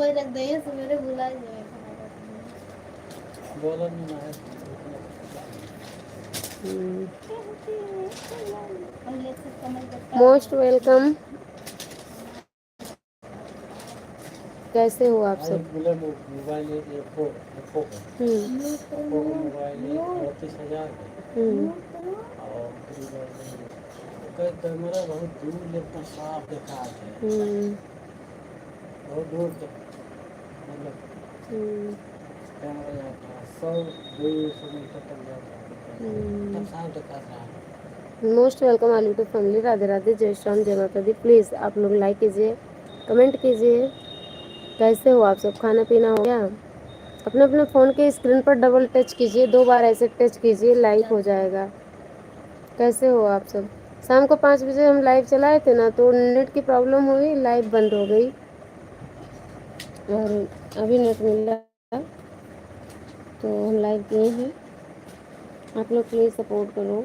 वही रख दे सवेरे बुला जाए बोला नहीं ना है मोस्ट वेलकम। कैसे हो आप सब? मोबाइल मोबाइल 32,000 और कैमरा बहुत दूर इतना साफ देखा है बहुत दूर तक मतलब कैमरा जाता है 100-150 मीटर तक जाता है इतना साफ दिखा रहा है। Most welcome all YouTube family. Radhe Radhe, जय श्री राम, जय माता दी। प्लीज़ आप लोग लाइक कीजिए, कमेंट कीजिए। कैसे हो आप सब? खाना पीना हो गया? अपने अपने फ़ोन के स्क्रीन पर डबल टच कीजिए, 2 बार ऐसे टच कीजिए, लाइव हो जाएगा। कैसे हो आप सब? शाम को 5 बजे हम लाइव चलाए थे ना, तो नेट की प्रॉब्लम हुई, लाइव बंद हो गई और अभी नेट मिला तो हम लाइव किए हैं। आप लोग प्लीज़ सपोर्ट करो।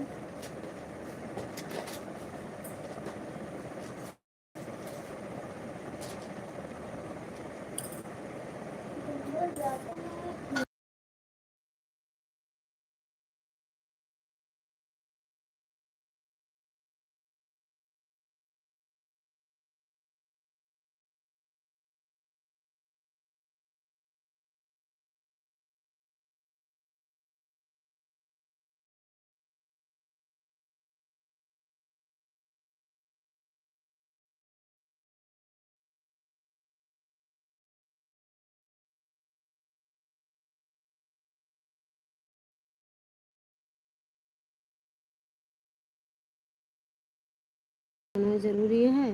होना ज़रूरी है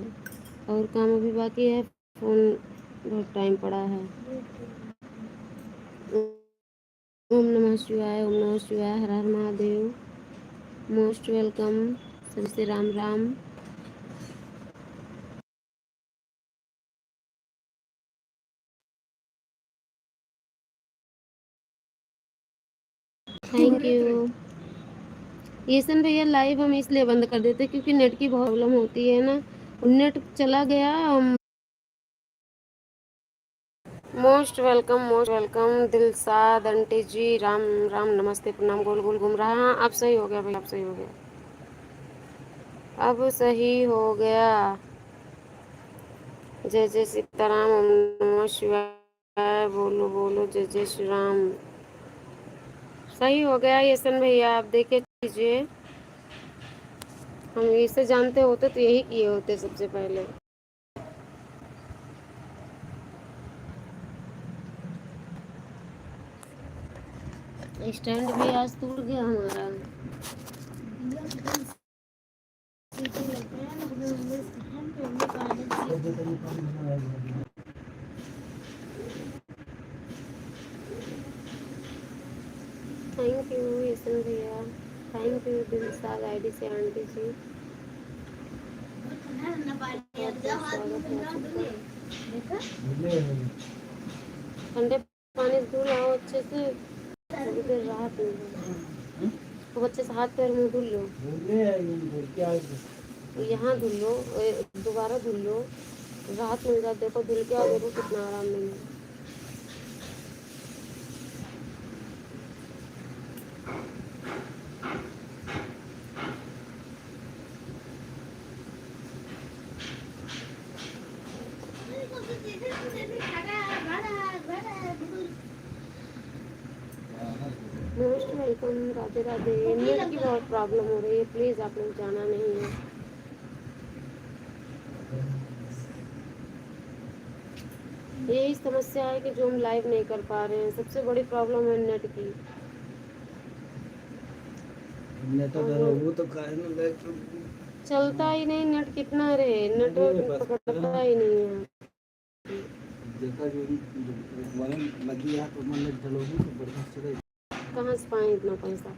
और काम अभी बाकी है, फ़ोन बहुत टाइम पड़ा है। ओम नमः शिवाय, ओम नमः शिवाय, हर हर महादेव। Most welcome. सभी से राम राम। Thank you. ये सन भैया लाइव हम इसलिए बंद कर देते क्योंकि नेट की प्रॉब्लम होती है ना, नेट चला गया। मोस्ट वेलकम दिलसाद आंटी जी, राम राम, नमस्ते, प्रणाम, गोल गोल घूम रहा। हाँ अब सही हो गया भाई, अब सही हो गया, अब सही हो गया। जय जय सीताराम, ओम नमः शिवाय, बोलो बोलो जय जय श्री राम। सही हो गया ये सन भैया, आप देखे कीजिए। हम इसे जानते होते तो यही किए होते सबसे पहले। स्टैंड भी आज टूट गया हमारा। थैंक यू यशन भैया, थैंक यू दिलसाद आईडी से आंटी जी। ठंडे पानी से धुल आओ अच्छे से, थोड़ी देर राहत मिले। तो अच्छे से हाथ पैर मुंह धुल लो, यहाँ धुल लो, दोबारा धुल लो, राहत मिल जाए। देखो धुल के आओ, देखो कितना आराम मिले। Most welcome, Radhe Radhe. Net की बहुत प्रॉब्लम हो रही है, प्लीज़ आप लोग जाना नहीं है। यही समस्या है कि जो हम लाइव नहीं कर पा रहे हैं, सबसे बड़ी प्रॉब्लम है नेट की। चलता ही नहीं नेट, कितना रहे नेटवर्क पकड़ता ही नहीं है। कहाँ से पाए इतना पैसा।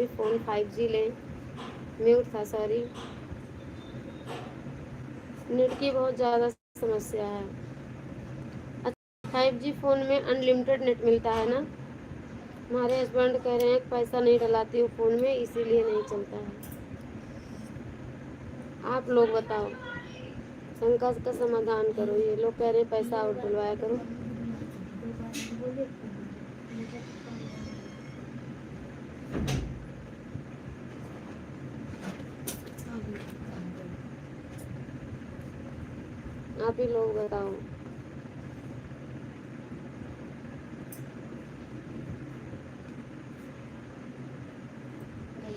भी फ़ोन 5G लें। म्यूट था, सॉरी। नेट की बहुत ज़्यादा समस्या है। 5G फ़ोन में अनलिमिटेड नेट मिलता है ना। हमारे हस्बैंड कह रहे हैं कि पैसा नहीं डलाती हूँ फ़ोन में, इसीलिए नहीं चलता है। आप लोग बताओ, शंका का समाधान करो। ये लोग कह रहे हैं पैसा और डलवाया करो। आप ही लोग बताओ।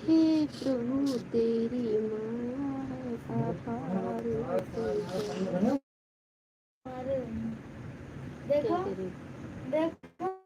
हे प्रभु तेरी माया है अपार, देखो देखो।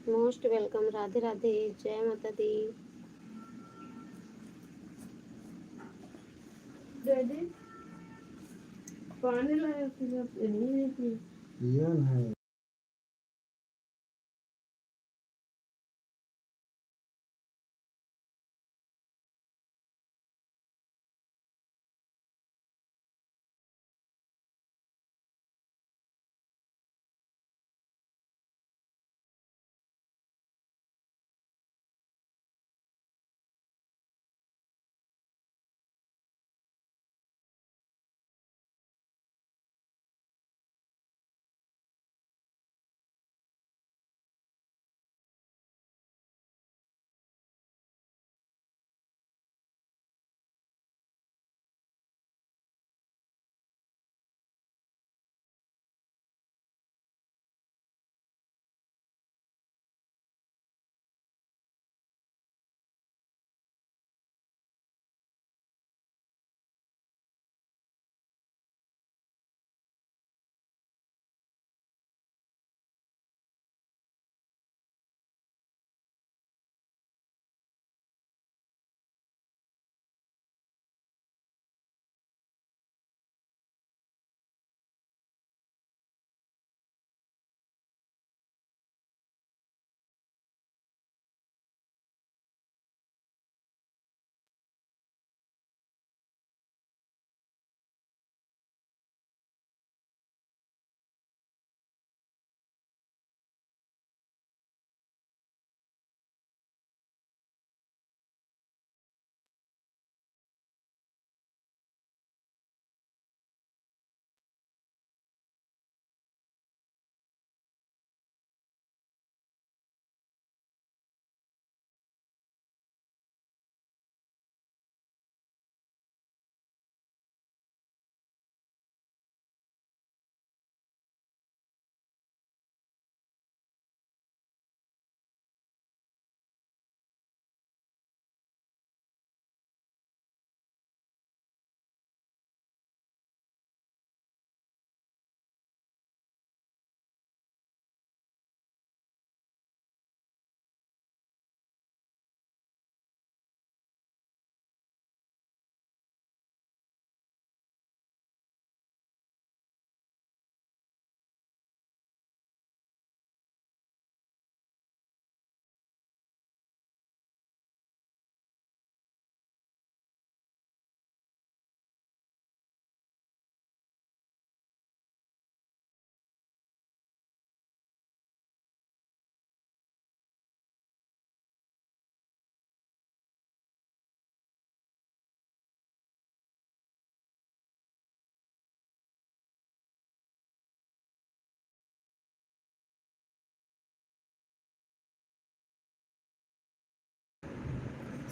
Most welcome. राधे राधे, जय माता दी। डैडी पानी लाया फिर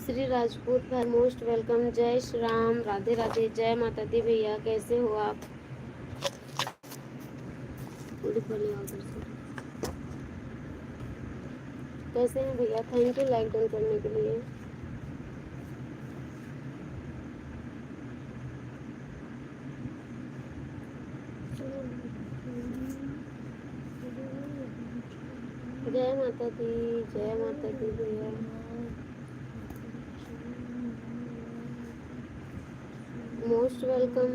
श्री राजपूत भाई मोस्ट वेलकम। जय श्री राम, राधे राधे, जय माता दी भैया, कैसे हो आप? कैसे हैं भैया? थैंक यू लाइक डन करने के लिए। जय माता दी, जय माता दी भैया। मोस्ट वेलकम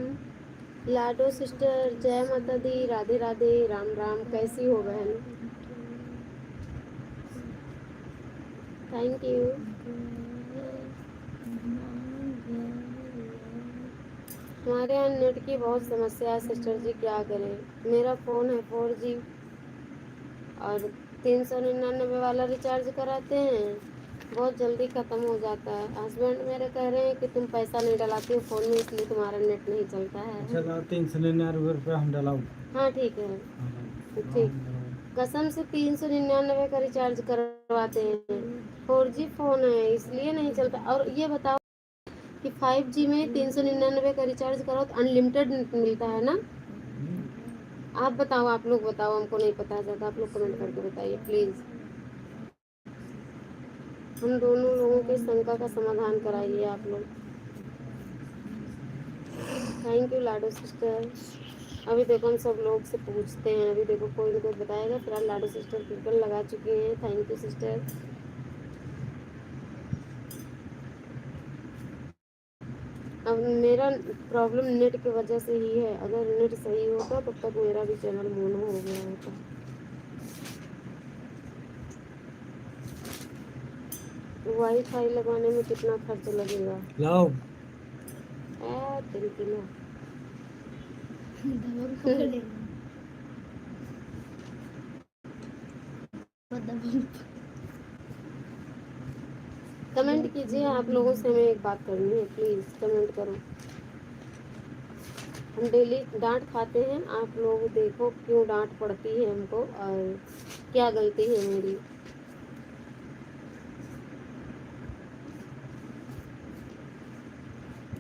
लाडो सिस्टर, जय माता दी, राधे राधे, राम राम, कैसी हो बहन? Thank you. हमारे यहाँ नेट की बहुत समस्या है सिस्टर जी, क्या करें? मेरा फ़ोन है 4G और 399 वाला रिचार्ज कराते हैं, बहुत जल्दी ख़त्म हो जाता है। हस्बैंड मेरे कह रहे हैं कि तुम पैसा नहीं डलाती हो फ़ोन में, इसलिए तुम्हारा नेट नहीं चलता है। अच्छा 399 रुपये हम डलाऊँ? हाँ ठीक है, ठीक। कसम से 399 का रिचार्ज करवाते हैं, 4G फ़ोन है इसलिए नहीं चलता। और ये बताओ कि 5G में 399 का रिचार्ज कराओ तो अनलिमिटेड मिलता है ना? आप बताओ, आप लोग बताओ, हमको नहीं पता ज़्यादा, आप लोग कमेंट करके बताइए प्लीज़। हम दोनों लोगों के शंका का समाधान कराइए आप लोग। Thank you Lado sister. अभी देखो हम सब लोग से पूछते हैं, अभी देखो कोई ना कोई बताएगा। फिलहाल लाडो सिस्टर कीर्तन लगा चुकी हैं, थैंक यू सिस्टर। अब मेरा प्रॉब्लम नेट की वजह से ही है, अगर नेट सही होता तब तक मेरा भी चैनल मोनो हो गया होता। वाईफाई लगाने में कितना खर्च लगेगा? लाओ तेरी किलो कमेंट कीजिए, आप लोगों से हमें एक बात करनी है, प्लीज़ कमेंट करो। हम डेली डांट खाते हैं, आप लोग देखो क्यों डांट पड़ती है हमको और क्या गलती है मेरी।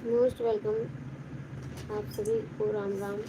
मोस्ट वेलकम आप सभी को, Ram Ram.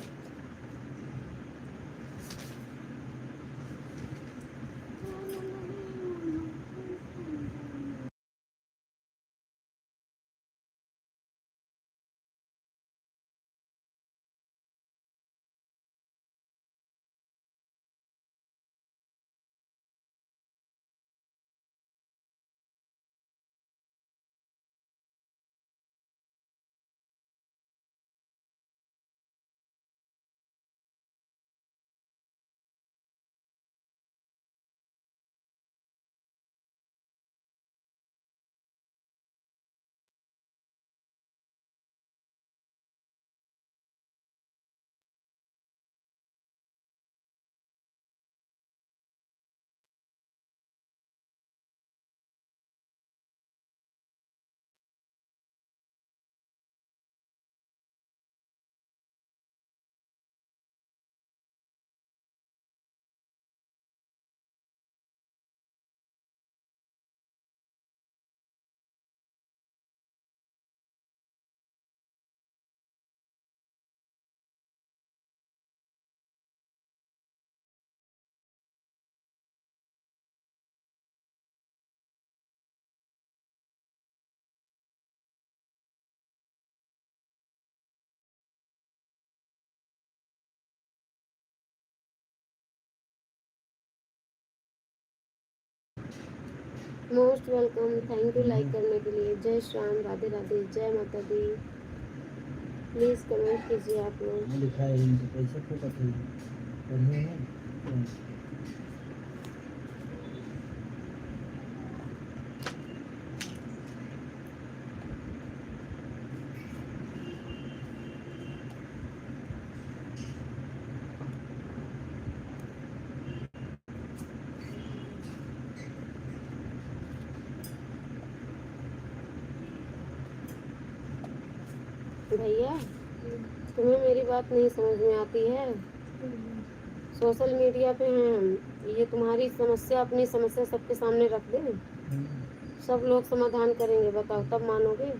Most welcome, thank you like करने के लिए। जय श्री राम, राधे राधे, जय माता दी। प्लीज़ कमेंट कीजिए आप लोग। लिखा है इनके पैसे फोकट है पढ़िए ना। भैया तुम्हें मेरी बात नहीं समझ में आती है? सोशल मीडिया पे हैं हम, ये तुम्हारी समस्या अपनी समस्या सबके सामने रख दें? सब लोग समाधान करेंगे, बताओ तब मानोगे?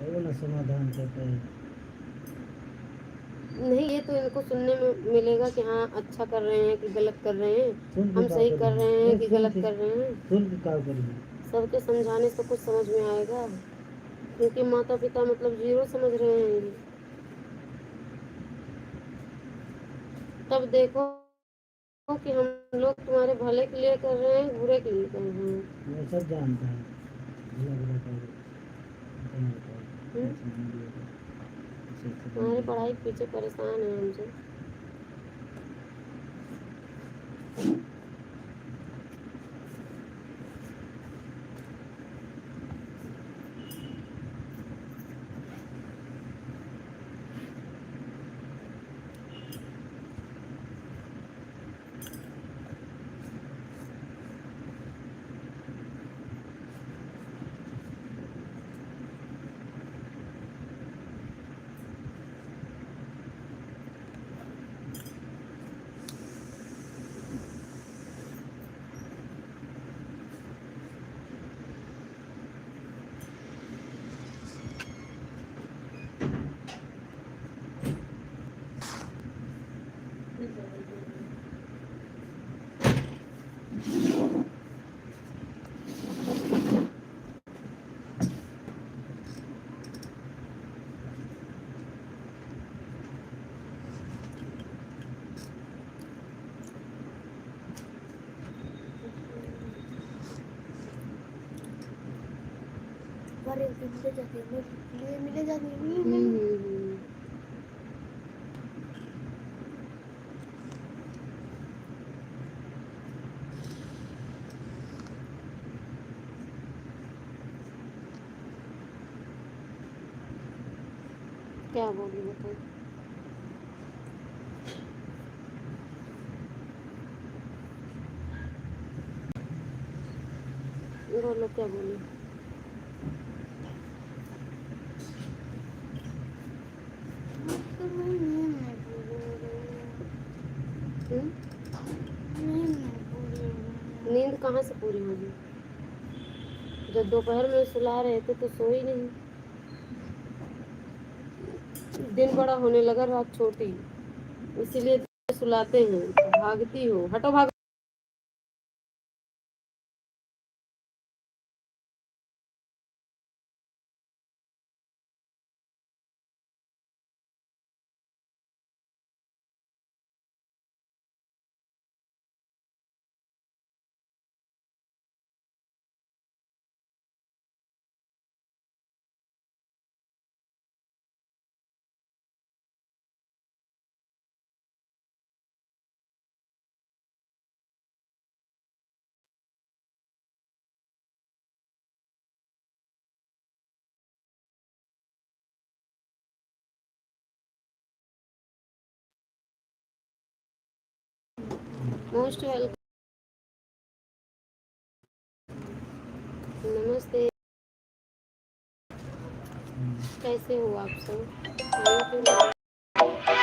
वो ना समाधान करते हैं। नहीं, ये तो इनको सुनने में मिलेगा कि हाँ अच्छा कर रहे हैं कि गलत कर रहे हैं, सुन के हम का सही कर करेंगे? रहे हैं नहीं, कि गलत कर रहे हैं। सुन के का करेंगे? सबके समझाने से कुछ समझ में आएगा, क्योंकि माता पिता मतलब जीरो समझ रहे हैं ये। तब देखो कि हम लोग तुम्हारे भले के लिए कर रहे हैं, बुरे के लिए कर रहे हैं। वो सब जानता है, भला बुरा कर तुम्हारी पढ़ाई के पीछे परेशान है हमसे। मिले जाते क्या बोली बताओ? बोलो क्या बोली? नींद कहाँ से पूरी होगी? जब दोपहर में सुला रहे थे तो सोई नहीं, दिन बड़ा होने लगा, रात छोटी, इसीलिए सुलाते हैं। भागती हो, हटो भाग। मोस्ट वेलकम, नमस्ते, कैसे हो आप सब? Thank you.